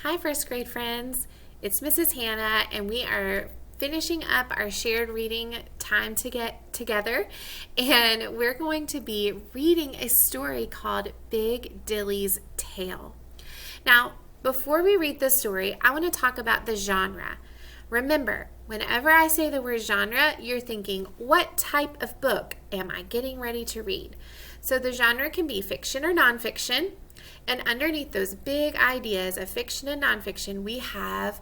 Hi, first grade friends. It's Mrs. Hannah, and we are finishing up our shared reading time to get together. And we're going to be reading a story called Big Dilly's Tale. Now, before we read the story, I want to talk about the genre. Remember, whenever I say the word genre, you're thinking, what type of book am I getting ready to read? So the genre can be fiction or nonfiction. And underneath those big ideas of fiction and nonfiction, we have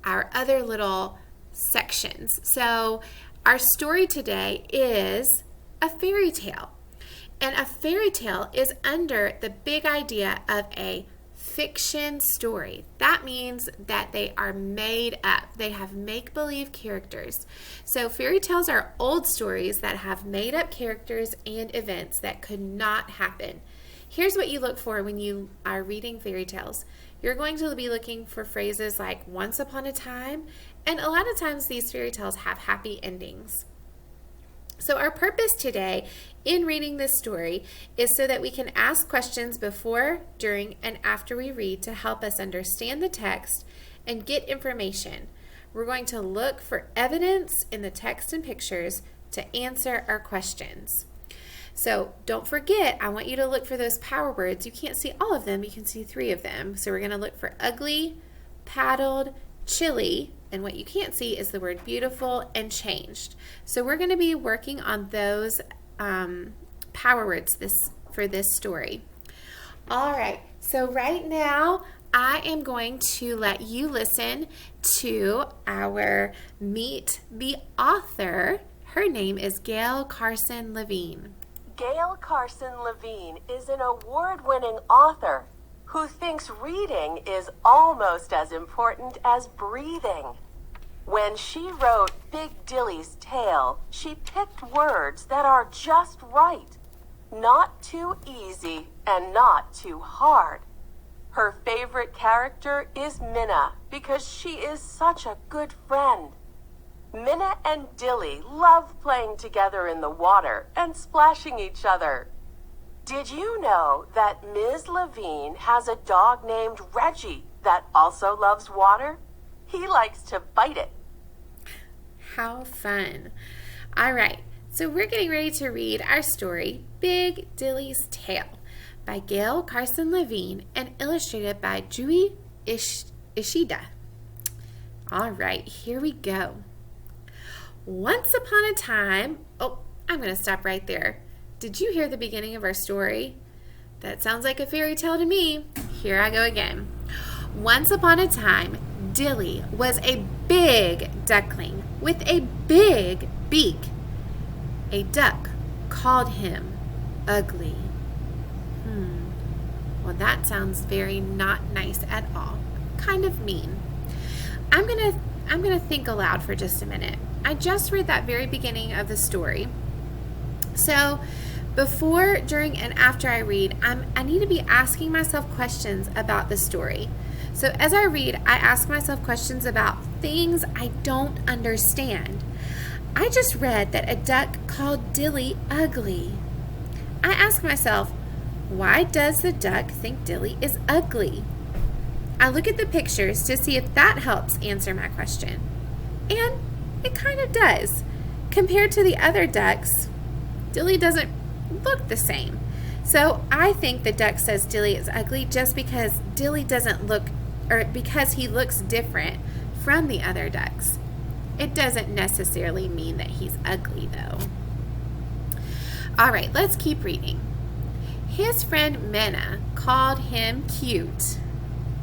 our other little sections. So our story today is a fairy tale. And a fairy tale is under the big idea of a fiction story. That means that they are made up. They have make-believe characters. So fairy tales are old stories that have made-up characters and events that could not happen. Here's what you look for when you are reading fairy tales. You're going to be looking for phrases like once upon a time, and a lot of times these fairy tales have happy endings. So our purpose today in reading this story is so that we can ask questions before, during, and after we read to help us understand the text and get information. We're going to look for evidence in the text and pictures to answer our questions. So don't forget, I want you to look for those power words. You can't see all of them, you can see 3 of them. So we're going to look for ugly, paddled, chilly, and what you can't see is the word beautiful and changed. So we're going to be working on those power words for this story. All right, so right now I am going to let you listen to our Meet the Author. Her name is Gail Carson Levine. Gail Carson Levine is an award-winning author who thinks reading is almost as important as breathing. When she wrote Big Dilly's Tale, she picked words that are just right, not too easy and not too hard. Her favorite character is Minna because she is such a good friend. Minna and Dilly love playing together in the water and splashing each other. Did you know that Ms. Levine has a dog named Reggie that also loves water? He likes to bite it. How fun. All right, so we're getting ready to read our story, Big Dilly's Tale, by Gail Carson Levine and illustrated by Jui Ishida. All right, here we go. Once upon a time, I'm going to stop right there. Did you hear the beginning of our story? That sounds like a fairy tale to me. Here I go again. Once upon a time, Dilly was a big duckling with a big beak. A duck called him ugly. Well, that sounds very not nice at all. Kind of mean. I'm gonna think aloud for just a minute. I just read that very beginning of the story. So before, during, and after I read, I need to be asking myself questions about the story. So as I read, I ask myself questions about things I don't understand. I just read that a duck called Dilly ugly. I ask myself, why does the duck think Dilly is ugly? I look at the pictures to see if that helps answer my question. And it kind of does. Compared to the other ducks, Dilly doesn't look the same. So I think the duck says Dilly is ugly just because Dilly doesn't look, or because he looks different from the other ducks. It doesn't necessarily mean that he's ugly though. All right, let's keep reading. His friend Minna called him cute.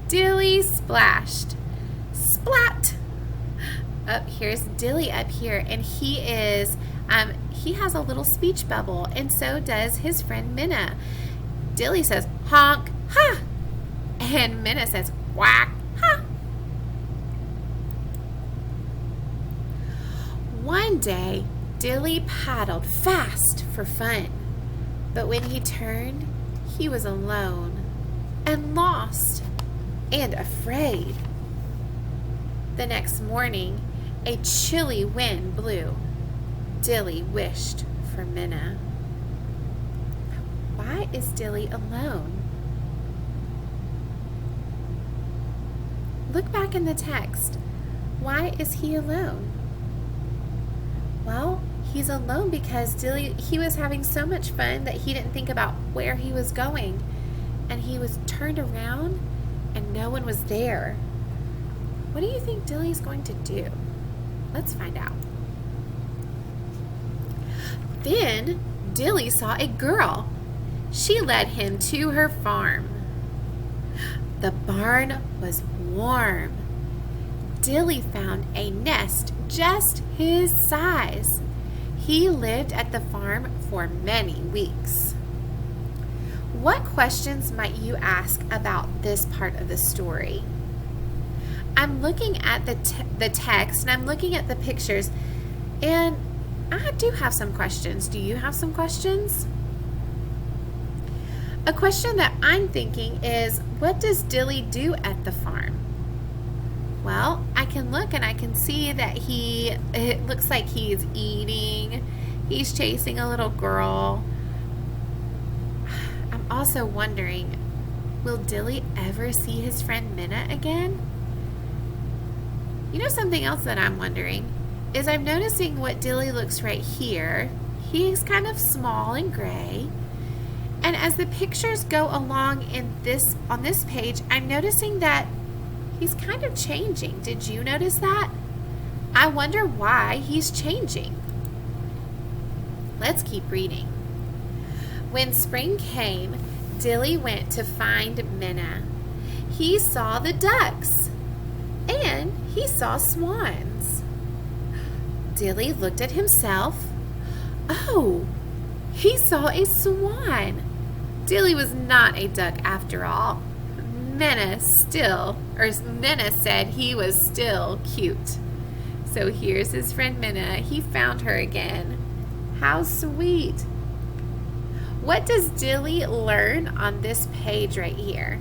Dilly splashed. Splat! Here's Dilly up here, and he has a little speech bubble, and so does his friend Minna. Dilly says, honk, ha! And Minna says, whack, ha! One day, Dilly paddled fast for fun, but when he turned, he was alone and lost and afraid. The next morning, a chilly wind blew. Dilly wished for Minna. Why is Dilly alone? look back in the text. Why is he alone? Well, he's alone because he was having so much fun that he didn't think about where he was going. And he was turned around and no one was there. What do you think Dilly's going to do? Let's find out. Then Dilly saw a girl. She led him to her farm. The barn was warm. Dilly found a nest just his size. He lived at the farm for many weeks. What questions might you ask about this part of the story? I'm looking at the text and I'm looking at the pictures, and I do have some questions. Do you have some questions? A question that I'm thinking is, what does Dilly do at the farm? Well, I can look and I can see that it looks like he's eating. He's chasing a little girl. I'm also wondering, will Dilly ever see his friend Minna again? You know, something else that I'm wondering is I'm noticing what Dilly looks right here. He's kind of small and gray. And as the pictures go along on this page, I'm noticing that he's kind of changing. Did you notice that? I wonder why he's changing. Let's keep reading. When spring came, Dilly went to find Minna. He saw the ducks and he saw swans. Dilly looked at himself. Oh, he saw a swan. Dilly was not a duck after all. Minna said he was still cute. So here's his friend Minna. He found her again. How sweet. What does Dilly learn on this page right here?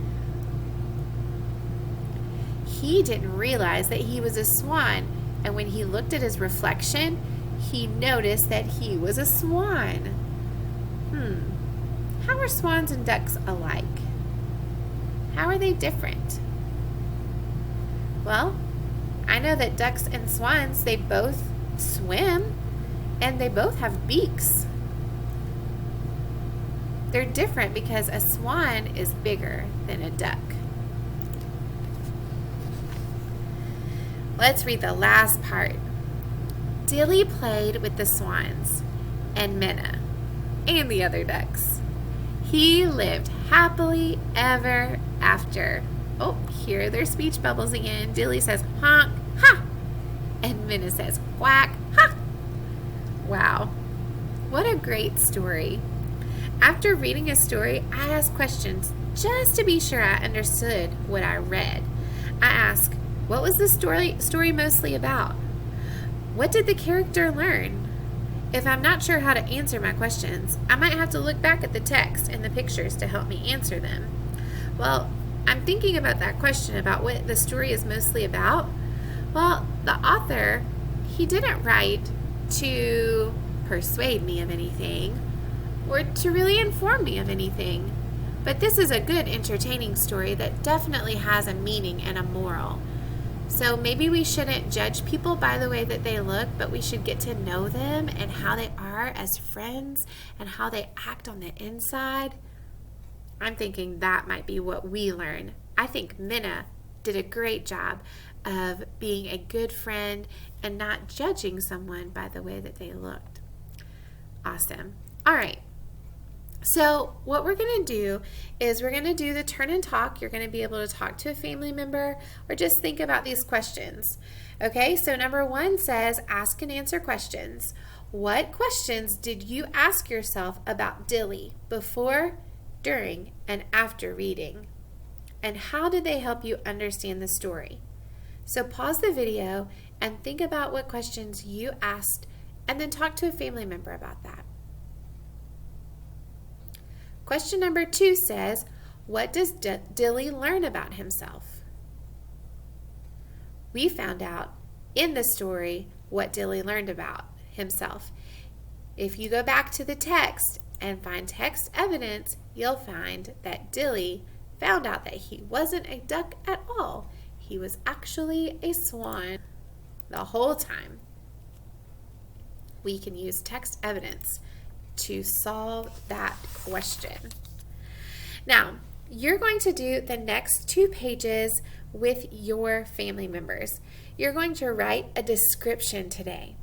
He didn't realize that he was a swan, and when he looked at his reflection, he noticed that he was a swan. How are swans and ducks alike? How are they different? Well, I know that ducks and swans, they both swim and they both have beaks. They're different because a swan is bigger than a duck. Let's read the last part. Dilly played with the swans and Minna and the other ducks. He lived happily ever after. Oh, here are their speech bubbles again. Dilly says, honk, ha! And Minna says, quack, ha! Wow, what a great story. After reading a story, I ask questions just to be sure I understood what I read. I ask, what was the story mostly about? What did the character learn? If I'm not sure how to answer my questions, I might have to look back at the text and the pictures to help me answer them. Well, I'm thinking about that question about what the story is mostly about. Well, the author, he didn't write to persuade me of anything or to really inform me of anything. But this is a good, entertaining story that definitely has a meaning and a moral. So maybe we shouldn't judge people by the way that they look, but we should get to know them and how they are as friends and how they act on the inside. I'm thinking that might be what we learn. I think Minna did a great job of being a good friend and not judging someone by the way that they looked. Awesome. All right. So what we're going to do is we're going to do the turn and talk. You're going to be able to talk to a family member or just think about these questions. Okay, so number 1 says ask and answer questions. What questions did you ask yourself about Dilly before, during, and after reading? And how did they help you understand the story? So pause the video and think about what questions you asked and then talk to a family member about that. Question number 2 says, what does Dilly learn about himself? We found out in the story what Dilly learned about himself. If you go back to the text and find text evidence, you'll find that Dilly found out that he wasn't a duck at all. he was actually a swan the whole time. We can use text evidence to solve that question. Now, you're going to do the next 2 pages with your family members. You're going to write a description today.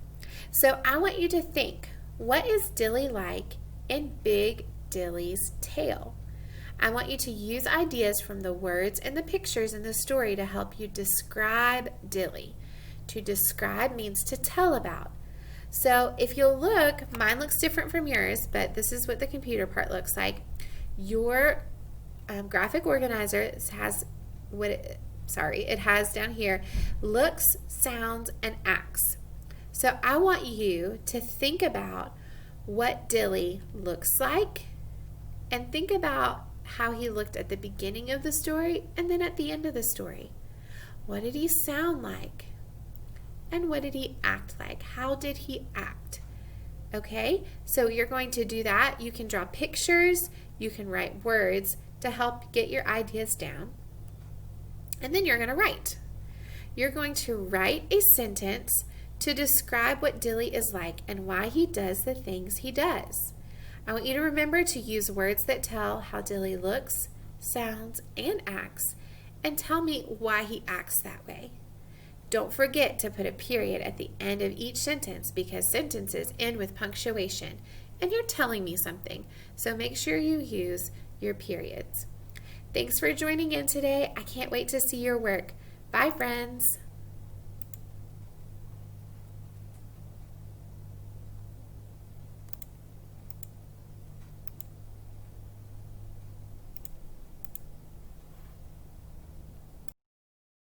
So I want you to think, what is Dilly like in Big Dilly's tail? I want you to use ideas from the words and the pictures in the story to help you describe Dilly. To describe means to tell about. So if you'll look, mine looks different from yours, but this is what the computer part looks like. Your graphic organizer has it has down here looks, sounds, and acts. So I want you to think about what Dilly looks like and think about how he looked at the beginning of the story and then at the end of the story. What did he sound like? And what did he act like? How did he act? Okay, so you're going to do that. You can draw pictures, you can write words to help get your ideas down. And then you're going to write. You're going to write a sentence to describe what Dilly is like and why he does the things he does. I want you to remember to use words that tell how Dilly looks, sounds, and acts, and tell me why he acts that way. Don't forget to put a period at the end of each sentence because sentences end with punctuation, and you're telling me something, so make sure you use your periods. Thanks for joining in today. I can't wait to see your work. Bye, friends.